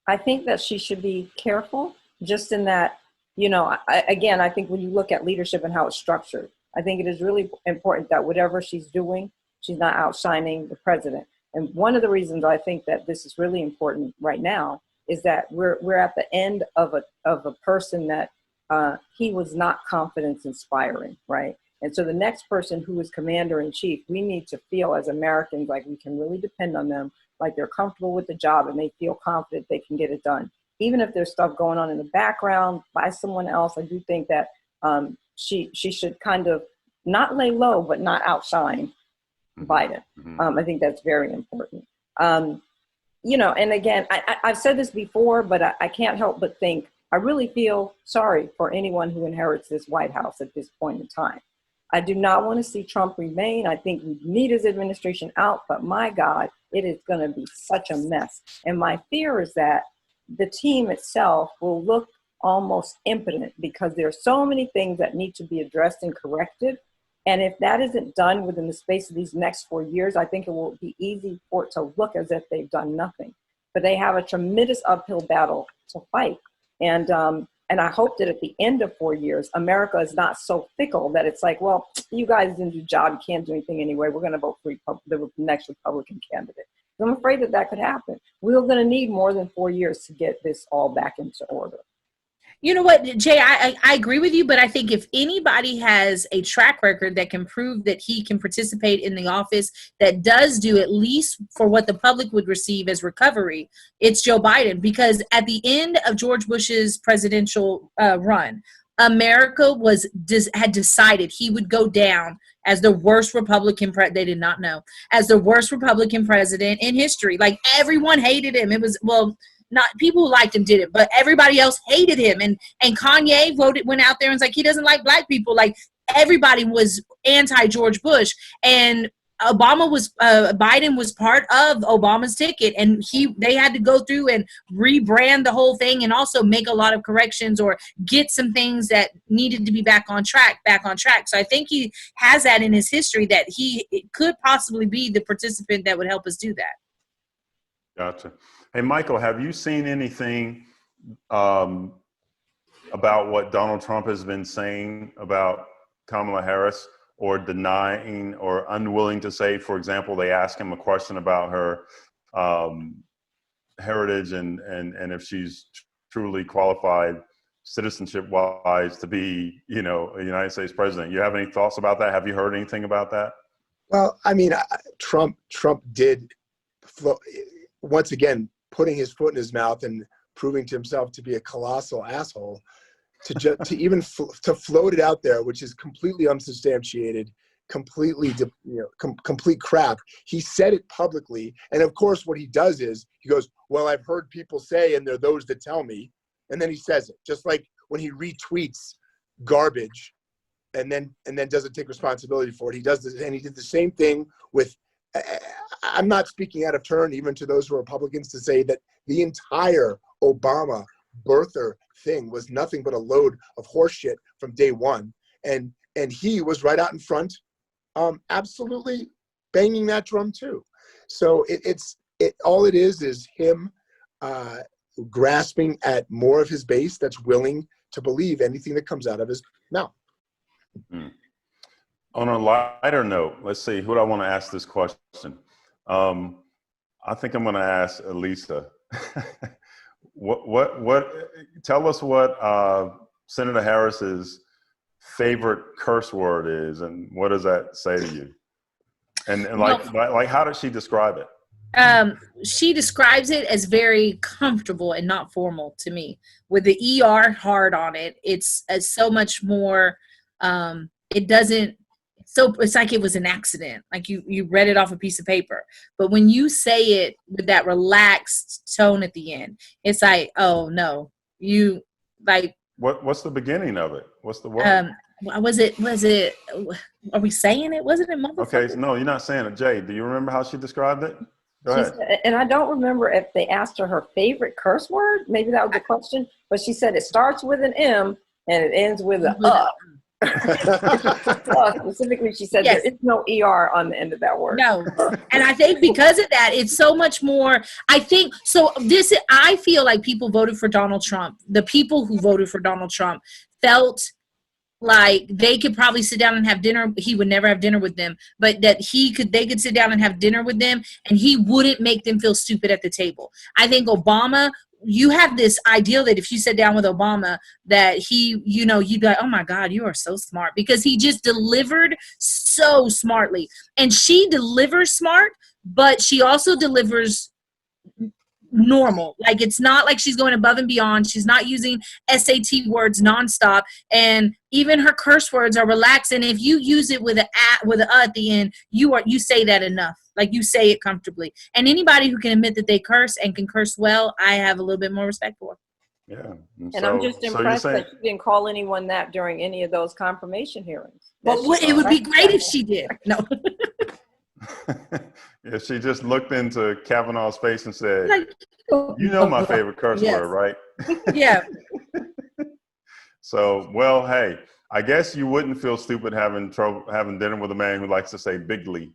I think that she should be careful, just in that, I think when you look at leadership and how it's structured, I think it is really important that whatever she's doing, she's not outshining the president. And one of the reasons I think that this is really important right now is that we're at the end of a person that he was not confidence inspiring, right? And so the next person who is commander in chief, we need to feel as Americans like we can really depend on them, like they're comfortable with the job and they feel confident they can get it done. Even if there's stuff going on in the background by someone else, I do think that she should kind of not lay low, but not outshine Biden. I think that's very important. And again, I've said this before, but I can't help but think, I really feel sorry for anyone who inherits this White House at this point in time. I do not want to see Trump remain. I think we need his administration out, but my God, it is going to be such a mess. And my fear is that the team itself will look almost impotent because there are so many things that need to be addressed and corrected. And if that isn't done within the space of these next 4 years, I think it will be easy for it to look as if they've done nothing. But they have a tremendous uphill battle to fight. And I hope that at the end of 4 years, America is not so fickle that it's like, well, you guys didn't do your job, you can't do anything anyway, we're going to vote for the next Republican candidate. I'm afraid that could happen. We're going to need more than 4 years to get this all back into order. You know what, Jay, I agree with you, but I think if anybody has a track record that can prove that he can participate in the office that does do at least for what the public would receive as recovery, it's Joe Biden. Because at the end of George Bush's presidential run, America had decided he would go down as the worst Republican they did not know, as the worst Republican president in history. Like, everyone hated him. It was, well, not people who liked him did it, but everybody else hated him. And Kanye went out there and was like, he doesn't like black people. Like, everybody was anti George Bush. And Biden was part of Obama's ticket, and they had to go through and rebrand the whole thing, and also make a lot of corrections or get some things that needed to be back on track. So I think he has that in his history, that he could possibly be the participant that would help us do that. Gotcha. Hey, Michael, have you seen anything about what Donald Trump has been saying about Kamala Harris, or denying or unwilling to say? For example, they asked him a question about her heritage and if she's truly qualified citizenship-wise to be, a United States president. You have any thoughts about that? Have you heard anything about that? Well, I mean, Trump did, once again, putting his foot in his mouth and proving to himself to be a colossal asshole, to float it out there, which is completely unsubstantiated, completely complete crap. He said it publicly, and of course what he does is he goes, well, I've heard people say, and there are those that tell me, and then he says it, just like when he retweets garbage and then doesn't take responsibility for it. He does this, and he did the same thing with, I'm not speaking out of turn even to those who are Republicans to say that the entire Obama birther thing was nothing but a load of horseshit from day one, and he was right out in front, absolutely banging that drum too. So all it is him grasping at more of his base that's willing to believe anything that comes out of his mouth. On a lighter note, let's see, who do I want to ask this question? I think I'm going to ask Elisa. Tell us what Senator Harris's favorite curse word is, and what does that say to you? And like how does she describe it? She describes it as very comfortable and not formal to me, with the ER hard on it. It's so much more, it's like it was an accident, like you read it off a piece of paper. But when you say it with that relaxed tone at the end, it's like, oh no, you like. What's the beginning of it? What's the word? Was it, are we saying it? Wasn't it motherfucker? Okay, no, you're not saying it. Jay, do you remember how she described it? Go ahead. Said, and I don't remember if they asked her favorite curse word. Maybe that was the question. But she said it starts with an M and it ends with an Specifically, she said yes. There is no ER on the end of that word. No. And I think because of that, it's so much more, I feel like people voted for Donald Trump. The people who voted for Donald Trump felt like they could probably sit down and have dinner. He would never have dinner with them, but that they could sit down and have dinner with them, and he wouldn't make them feel stupid at the table. I think Obama, you have this ideal that if you sit down with Obama, that you'd be like, oh my God, you are so smart, because he just delivered so smartly. And she delivers smart, but she also delivers normal. Like, it's not like she's going above and beyond. She's not using SAT words nonstop, and even her curse words are relaxed. And if you use it with an at the end, you say that enough. Like, you say it comfortably. And anybody who can admit that they curse and can curse well, I have a little bit more respect for. Yeah. And I'm just impressed that she didn't call anyone that during any of those confirmation hearings. Well, it would be great if she did. No. Yeah, she just looked into Kavanaugh's face and said, you know my favorite curse word, right? Yeah. So, well, hey, I guess you wouldn't feel stupid having dinner with a man who likes to say bigly.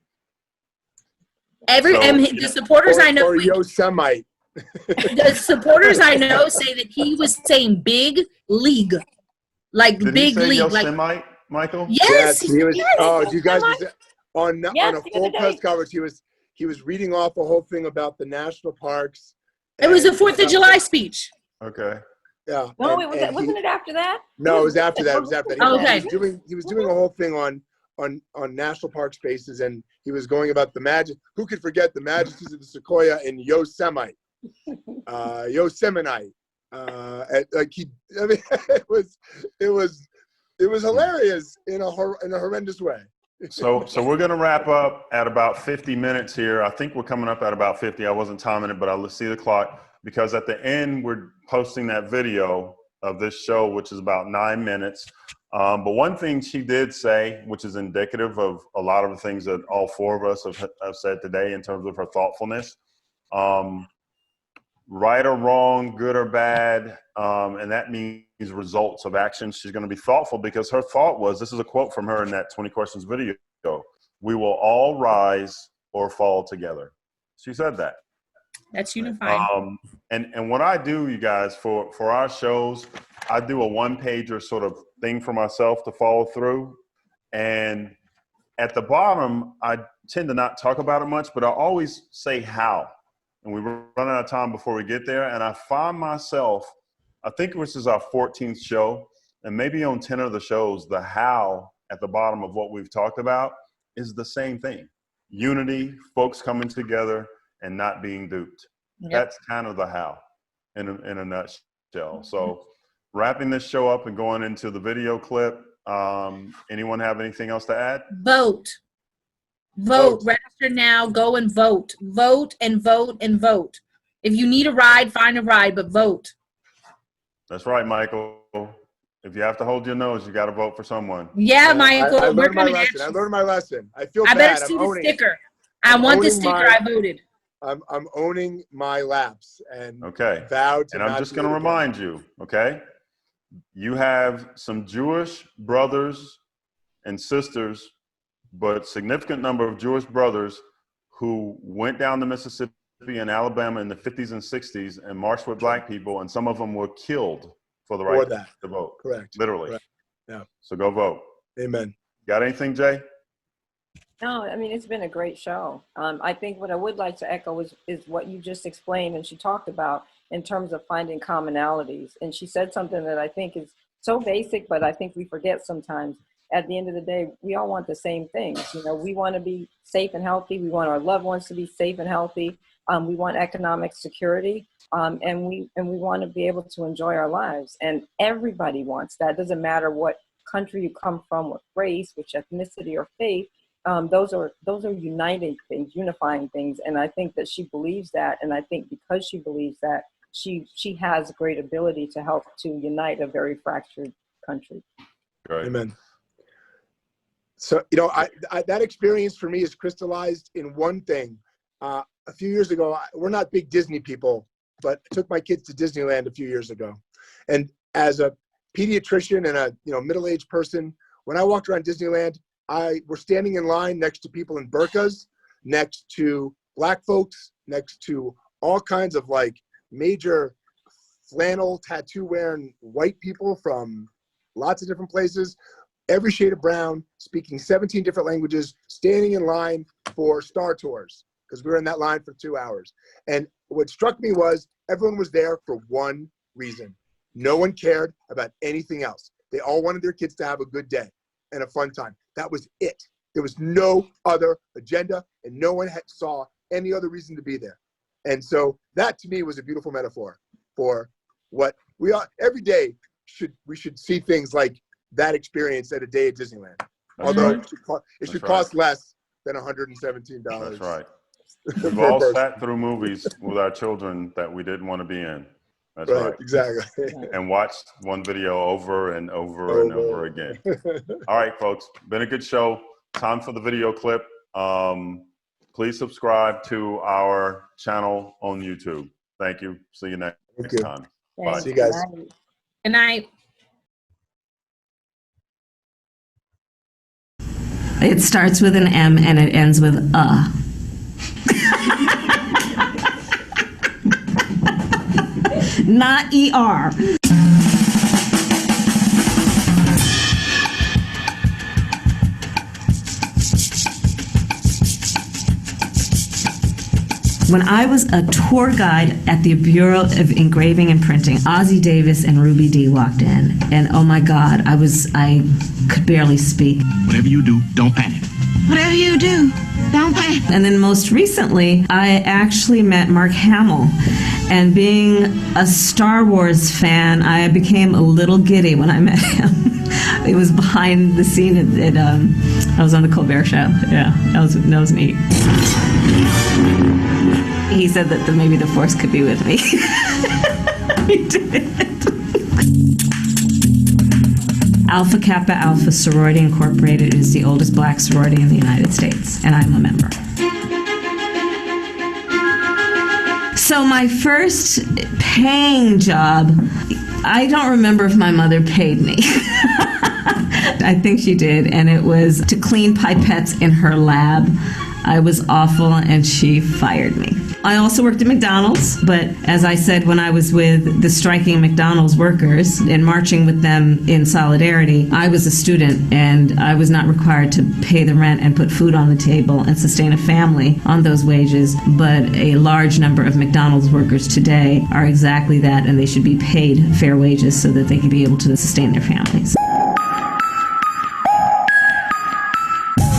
The supporters I know, or Yosemite. The supporters I know say that he was saying big league, like Did big he say league, Yosemite, like Michael? Yes, he was. Yes. Oh, you guys on yes, a full press conference, he was reading off a whole thing about the national parks. It was a 4th of July speech. Okay. Yeah. No, wasn't it after that? No, it was after that. It was after that. Okay. He was doing a whole thing on national park spaces, and he was going about who could forget the majesties of the sequoia in Yosemite, Yosemite. It was hilarious in a horrendous way. So we're going to wrap up at about 50 minutes here. I think we're coming up at about 50. I wasn't timing it, but I'll see the clock, because at the end we're posting that video of this show, which is about 9 minutes. But one thing she did say, which is indicative of a lot of the things that all four of us have said today in terms of her thoughtfulness, right or wrong, good or bad, and that means results of action. She's going to be thoughtful because her thought was, this is a quote from her in that 20 questions video, we will all rise or fall together. She said that. That's unifying. And what I do, you guys, for our shows, I do a one-pager sort of thing for myself to follow through. And at the bottom, I tend to not talk about it much, but I always say how. And we run out of time before we get there. And I find myself, I think this is our 14th show, and maybe on 10 of the shows, the how at the bottom of what we've talked about is the same thing. Unity, folks coming together and not being duped. Yep. That's kind of the how in a nutshell. So wrapping this show up and going into the video clip, anyone have anything else to add? Vote. Register now. Go and vote. Vote and vote and vote. If you need a ride, find a ride, but vote. That's right, Michael. If you have to hold your nose, you got to vote for someone. Yeah, Michael. I we're learned my coming at lesson. you. I learned my lesson. I feel I bad. better see I'm the owning it. sticker. I want the owning sticker. my- I voted. I'm owning my lapse and Okay. vowed to And I'm not just do going to it again. remind you, okay? You have some Jewish brothers and sisters, but significant number of Jewish brothers who went down to Mississippi and Alabama in the 50s and 60s and marched with black people, and some of them were killed for the right to vote. Correct. Literally. Correct. Yeah. So go vote. Amen. Got anything, Jay? No, I mean, it's been a great show. I think what I would like to echo is what you just explained and she talked about in terms of finding commonalities. And she said something that I think is so basic, but I think we forget sometimes. At the end of the day, we all want the same things. You know, we want to be safe and healthy. We want our loved ones to be safe and healthy. We want economic security, and we want to be able to enjoy our lives. And everybody wants that. It doesn't matter what country you come from, what race, which ethnicity or faith. Those are uniting things, unifying things. And I think that she believes that. And I think because she believes that, she has great ability to help to unite a very fractured country. Right. Amen. So, you know, I that experience for me is crystallized in one thing. A few years ago, we're not big Disney people, but I took my kids to Disneyland a few years ago. And as a pediatrician and a middle-aged person, when I walked around Disneyland, we're standing in line next to people in burqas, next to black folks, next to all kinds of like major flannel tattoo wearing white people from lots of different places, every shade of brown, speaking 17 different languages, standing in line for Star Tours because we were in that line for 2 hours. And what struck me was everyone was there for one reason. No one cared about anything else. They all wanted their kids to have a good day and a fun time. That was it. There was no other agenda, and no one saw any other reason to be there. And so that, to me, was a beautiful metaphor for what we are. Every day, we should see things like that experience at a day at Disneyland. Although it should cost less than $117. That's right. We've all sat through movies with our children that we didn't want to be in. That's right. Exactly. And watched one video over and over and over again. All right, folks. Been a good show. Time for the video clip. Please subscribe to our channel on YouTube. Thank you. See you next time. Bye. See you guys. Good night. It starts with an M and it ends with a. Not ER. When I was a tour guide at the Bureau of Engraving and Printing, Ozzie Davis and Ruby Dee walked in, and oh my God, I could barely speak. Whatever you do, don't panic. Whatever you do, don't panic. And then most recently, I actually met Mark Hamill. And being a Star Wars fan, I became a little giddy when I met him. It was behind the scene I was on the Colbert Show. Yeah, that was neat. He said that maybe the Force could be with me. He did. Alpha Kappa Alpha Sorority Incorporated is the oldest black sorority in the United States, and I'm a member. So my first paying job, I don't remember if my mother paid me. I think she did, and it was to clean pipettes in her lab. I was awful, and she fired me. I also worked at McDonald's, but as I said, when I was with the striking McDonald's workers and marching with them in solidarity, I was a student, and I was not required to pay the rent and put food on the table and sustain a family on those wages, but a large number of McDonald's workers today are exactly that, and they should be paid fair wages so that they can be able to sustain their families.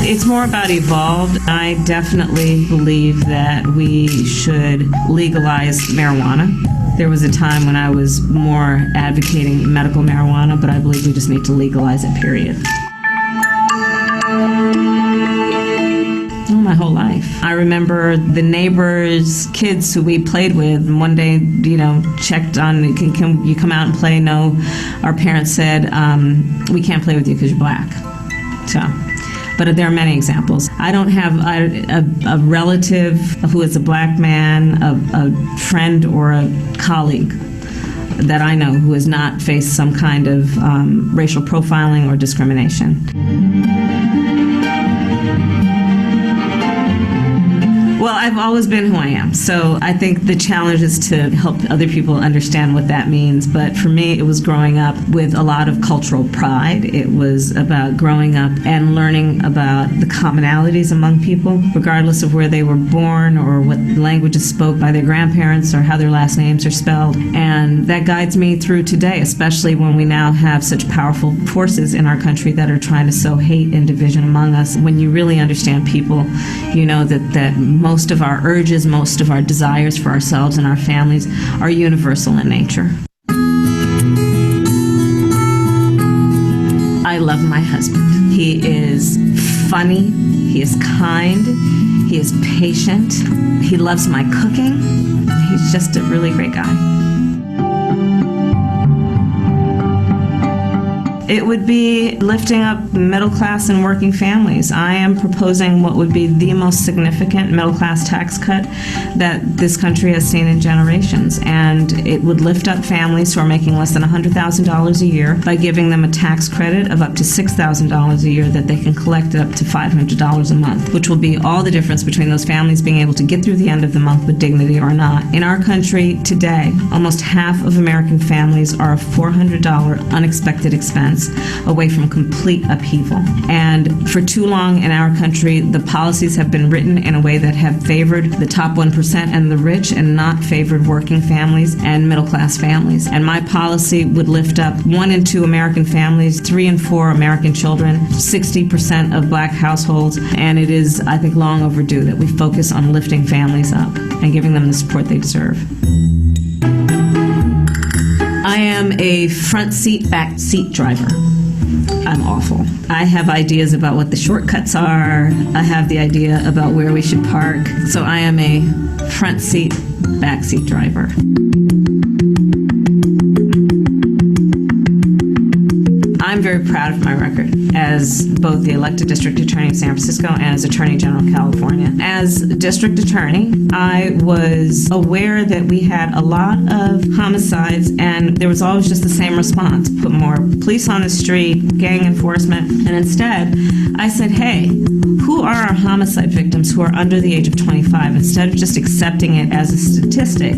It's more about evolved. I definitely believe that we should legalize marijuana. There was a time when I was more advocating medical marijuana, but I believe we just need to legalize it, period. My whole life. I remember the neighbors' kids who we played with, and one day, checked on, can you come out and play? No. Our parents said, we can't play with you because you're black. But there are many examples. I don't have a relative who is a black man, a friend or a colleague that I know who has not faced some kind of racial profiling or discrimination. Well, I've always been who I am, so I think the challenge is to help other people understand what that means. But for me, it was growing up with a lot of cultural pride. It was about growing up and learning about the commonalities among people, regardless of where they were born or what languages spoke by their grandparents or how their last names are spelled. And that guides me through today, especially when we now have such powerful forces in our country that are trying to sow hate and division among us. When you really understand people, you know that most of our urges, most of our desires for ourselves and our families are universal in nature. I love my husband. He is funny, he is kind, he is patient, he loves my cooking. He's just a really great guy. It would be lifting up middle class and working families. I am proposing what would be the most significant middle class tax cut that this country has seen in generations. And it would lift up families who are making less than $100,000 a year by giving them a tax credit of up to $6,000 a year that they can collect up to $500 a month, which will be all the difference between those families being able to get through the end of the month with dignity or not. In our country today, almost half of American families are a $400 unexpected expense away from complete upheaval. And for too long in our country, the policies have been written in a way that have favored the top 1% and the rich and not favored working families and middle-class families. And my policy would lift up 1 in 2 American families, 3 in 4 American children, 60% of black households, and it is, I think, long overdue that we focus on lifting families up and giving them the support they deserve. I am a front seat, back seat driver. I'm awful. I have ideas about what the shortcuts are. I have the idea about where we should park. So I am a front seat, back seat driver. I'm very proud of my record as both the elected district attorney of San Francisco and as Attorney General of California. As district attorney, I was aware that we had a lot of homicides and there was always just the same response: put more police on the street, gang enforcement. And instead, I said, hey, who are our homicide victims who are under the age of 25? Instead of just accepting it as a statistic,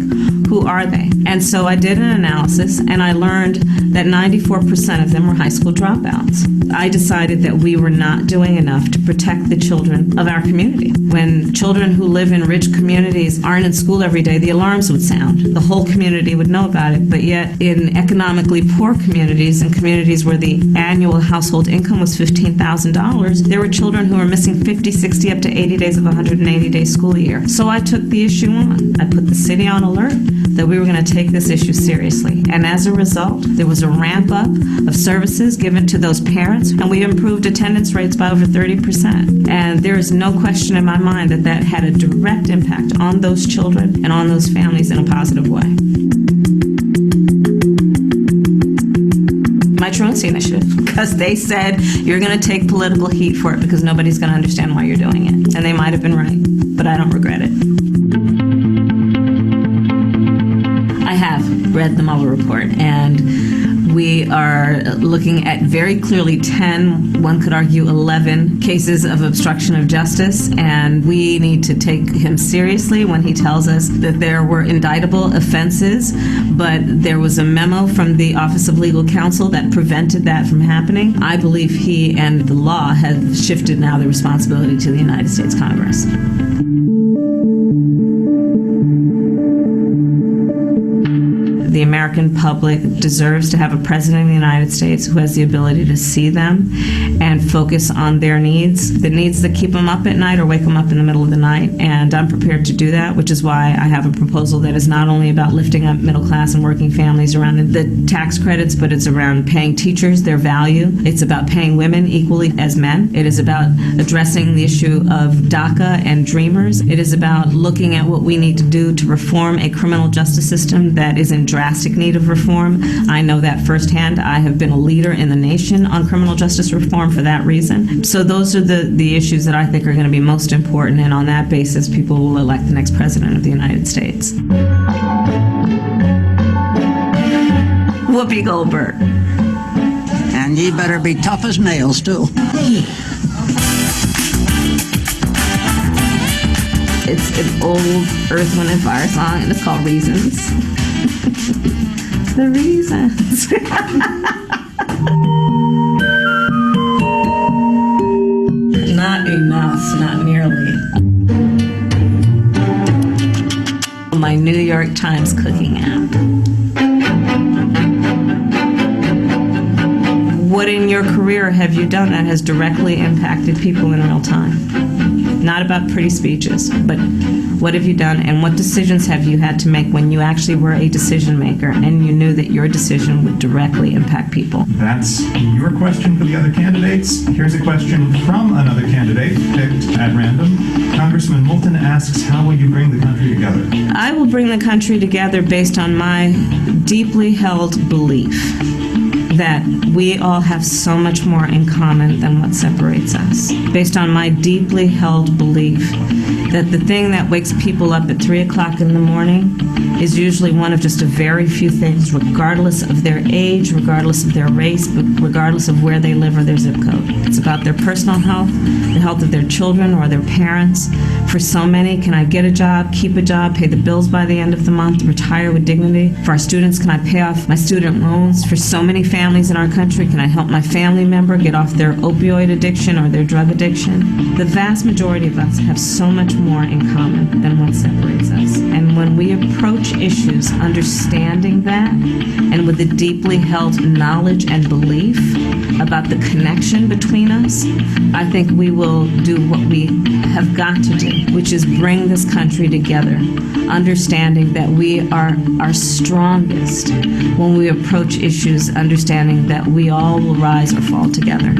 who are they? And so I did an analysis and I learned that 94% of them were high school dropouts. I decided that we were not doing enough to protect the children of our community. When children who live in rich communities aren't in school every day, the alarms would sound. The whole community would know about it. But yet in economically poor communities and communities where the annual household income was $15,000, there were children who were missing 50, 60, up to 80 days of a 180-day school year. So I took the issue on. I put the city on alert that we were going to take this issue seriously. And as a result, there was a ramp up of services given to those parents, and we improved attendance rates by over 30%. And there is no question in my mind that that had a direct impact on those children and on those families in a positive way. my truancy initiative because they said you're going to take political heat for it because nobody's going to understand why you're doing it. And they might have been right, but I don't regret it. I have read the Mueller report, and we are looking at very clearly 10, one could argue 11 cases of obstruction of justice, and we need to take him seriously when he tells us that there were indictable offenses, but there was a memo from the Office of Legal Counsel that prevented that from happening. I believe he and the law have shifted now the responsibility to the United States Congress. The American public deserves to have a president of the United States who has the ability to see them and focus on their needs, the needs that keep them up at night or wake them up in the middle of the night. And I'm prepared to do that, which is why I have a proposal that is not only about lifting up middle class and working families around the tax credits, but it's around paying teachers their value. It's about paying women equally as men. It is about addressing the issue of DACA and Dreamers. It is about looking at what we need to do to reform a criminal justice system that is in drastic need of reform. I know that firsthand. I have been a leader in the nation on criminal justice reform for that reason. So those are the issues that I think are going to be most important, and on that basis, people will elect the next president of the United States. Whoopi Goldberg. And ye better be tough as nails, too. It's an old Earth, Wind, and Fire song, and it's called Reasons. The reasons. Not enough, not nearly. My New York Times cooking app. What in your career have you done that has directly impacted people in real time? Not about pretty speeches, but what have you done and what decisions have you had to make when you actually were a decision maker and you knew that your decision would directly impact people? That's your question for the other candidates. Here's a question from another candidate picked at random. Congressman Moulton asks, how will you bring the country together? I will bring the country together based on my deeply held belief that we all have so much more in common than what separates us. Based on my deeply held belief that the thing that wakes people up at 3 o'clock in the morning is usually one of just a very few things, regardless of their age, regardless of their race, but regardless of where they live or their zip code. It's about their personal health, the health of their children or their parents. For so many, can I get a job, keep a job, pay the bills by the end of the month, retire with dignity? For our students, can I pay off my student loans? For so many families in our country, can I help my family member get off their opioid addiction or their drug addiction? The vast majority of us have so much more in common than what separates us. And when we approach issues understanding that and with a deeply held knowledge and belief about the connection between us, I think we will do what we have got to do, which is bring this country together, understanding that we are our strongest when we approach issues understanding that we all will rise or fall together.